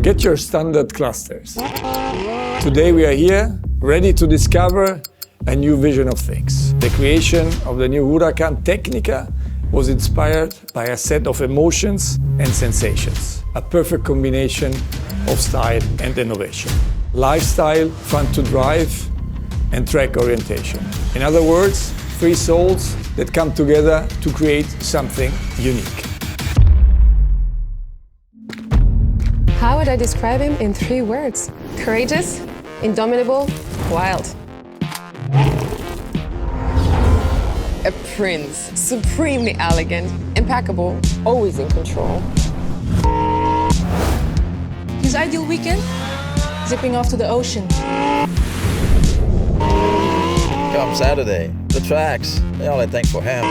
Forget your standard clusters. Today we are here, ready to discover a new vision of things. The creation of the new Huracán Tecnica was inspired by a set of emotions and sensations, a perfect combination of style and innovation. Lifestyle, fun to drive, and track orientation. In other words, three souls that come together to create something unique. How would I describe him in 3 words? Courageous, indomitable, wild. A prince, supremely elegant, impeccable, always in control. His ideal weekend? Zipping off to the ocean. Come Saturday, the tracks, they only think for him.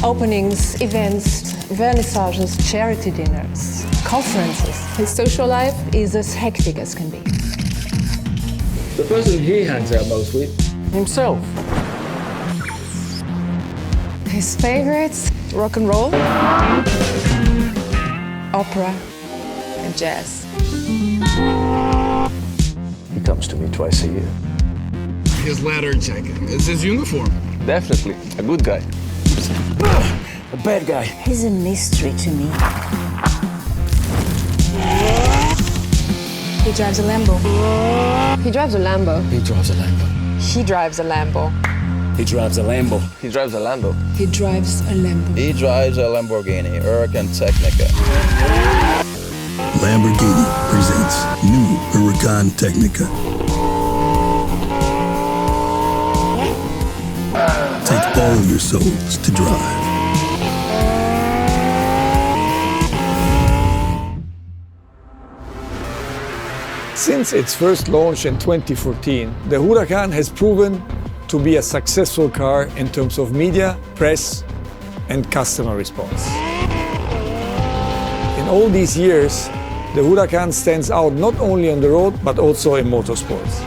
Openings, events, vernissages, charity dinners, conferences. His social life is as hectic as can be. The person he hangs out most with, himself. His favorites, rock and roll, opera, and jazz. He comes to me twice a year. His leather jacket. It's his uniform. Definitely, a good guy. A bad guy. He's a mystery to me. He drives a Lambo. He drives a Lambo. He drives a Lambo. He drives a Lambo. He drives a Lambo. He drives a Lambo. He drives a Lambo. He drives a Lamborghini, Huracán Tecnica. Lamborghini presents new Huracán Tecnica. Take all your souls to drive. Since its first launch in 2014, the Huracán has proven to be a successful car in terms of media, press, and customer response. In all these years, the Huracán stands out not only on the road, but also in motorsports,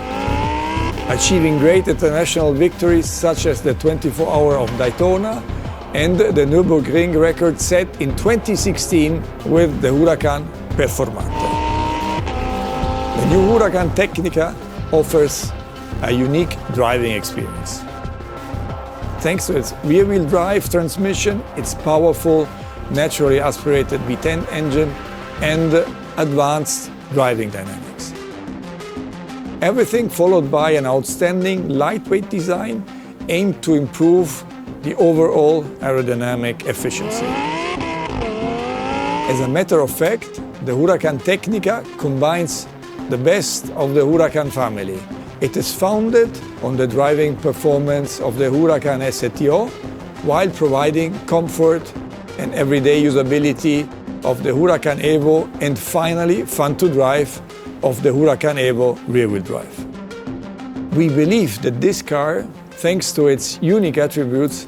achieving great international victories such as the 24-hour of Daytona and the Nürburgring record set in 2016 with the Huracán Performante. The new Huracán Tecnica offers a unique driving experience. Thanks to its rear-wheel drive transmission, its powerful, naturally aspirated V10 engine, and advanced driving dynamics. Everything followed by an outstanding lightweight design aimed to improve the overall aerodynamic efficiency. As a matter of fact, the Huracán Tecnica combines the best of the Huracán family. It is founded on the driving performance of the Huracán STO while providing comfort and everyday usability of the Huracán EVO and finally fun to drive of the Huracán EVO rear-wheel drive. We believe that this car, thanks to its unique attributes,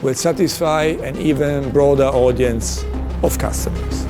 will satisfy an even broader audience of customers.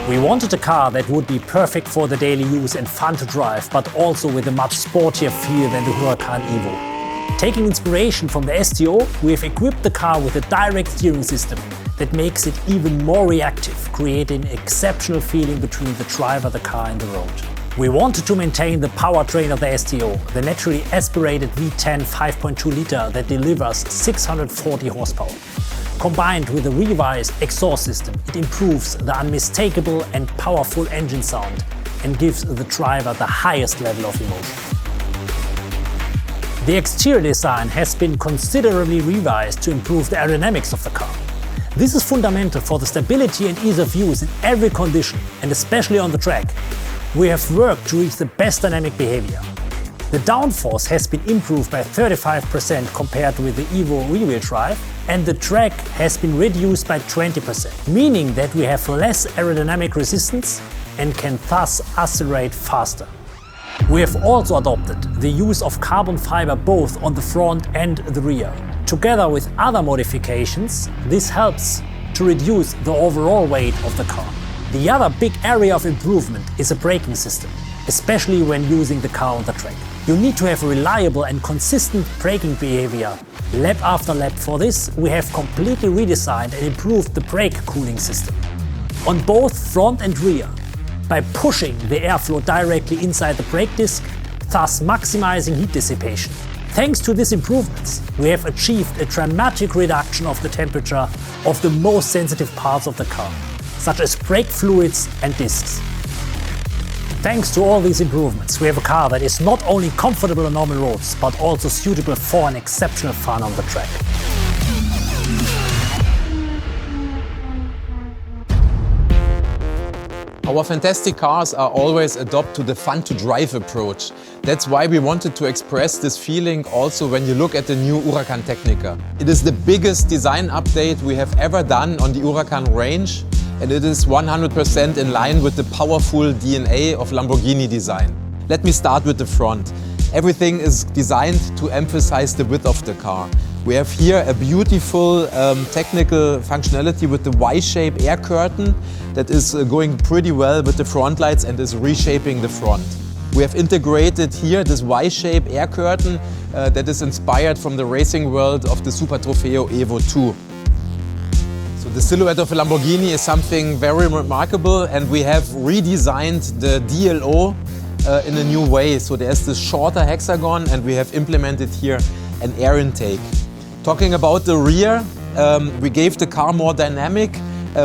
We wanted a car that would be perfect for the daily use and fun to drive, but also with a much sportier feel than the Huracán EVO. Taking inspiration from the STO, we have equipped the car with a direct steering system that makes it even more reactive, creating an exceptional feeling between the driver, the car and the road. We wanted to maintain the powertrain of the STO, the naturally aspirated V10 5.2 liter that delivers 640 horsepower. Combined with a revised exhaust system, it improves the unmistakable and powerful engine sound and gives the driver the highest level of emotion. The exterior design has been considerably revised to improve the aerodynamics of the car. This is fundamental for the stability and ease of use in every condition, and especially on the track. We have worked to reach the best dynamic behavior. The downforce has been improved by 35% compared with the EVO rear-wheel drive, and the drag has been reduced by 20%, meaning that we have less aerodynamic resistance and can thus accelerate faster. We have also adopted the use of carbon fiber both on the front and the rear. Together with other modifications, this helps to reduce the overall weight of the car. The other big area of improvement is a braking system, especially when using the car on the track. You need to have reliable and consistent braking behavior lap after lap. For this, we have completely redesigned and improved the brake cooling system on both front and rear by pushing the airflow directly inside the brake disc, thus maximizing heat dissipation. Thanks to these improvements, we have achieved a dramatic reduction of the temperature of the most sensitive parts of the car, such as brake fluids and discs. Thanks to all these improvements, we have a car that is not only comfortable on normal roads, but also suitable for an exceptional fun on the track. Our fantastic cars are always adopt to the fun to drive approach. That's why we wanted to express this feeling also when you look at the new Huracán Tecnica. It is the biggest design update we have ever done on the Huracán range, and it is 100% in line with the powerful DNA of Lamborghini design. Let me start with the front. Everything is designed to emphasize the width of the car. We have here a beautiful technical functionality with the Y-shape air curtain that is going pretty well with the front lights and is reshaping the front. We have integrated here this Y-shape air curtain that is inspired from the racing world of the Super Trofeo EVO 2. So the silhouette of a Lamborghini is something very remarkable, and we have redesigned the DLO in a new way. So there's this shorter hexagon, and we have implemented here an air intake. Talking about the rear, we gave the car more dynamic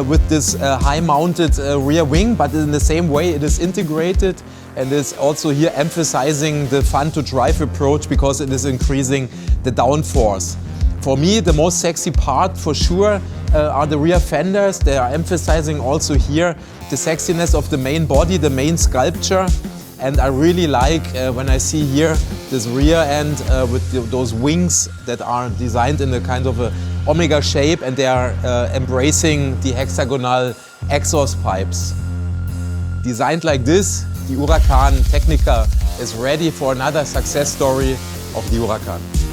with this high-mounted rear wing, but in the same way it is integrated and is also here emphasizing the fun-to-drive approach because it is increasing the downforce. For me, the most sexy part for sure are the rear fenders. They are emphasizing also here the sexiness of the main body, the main sculpture. And I really like when I see here this rear end with those wings that are designed in a kind of a omega shape, and they are embracing the hexagonal exhaust pipes. Designed like this, the Huracán Tecnica is ready for another success story of the Huracán.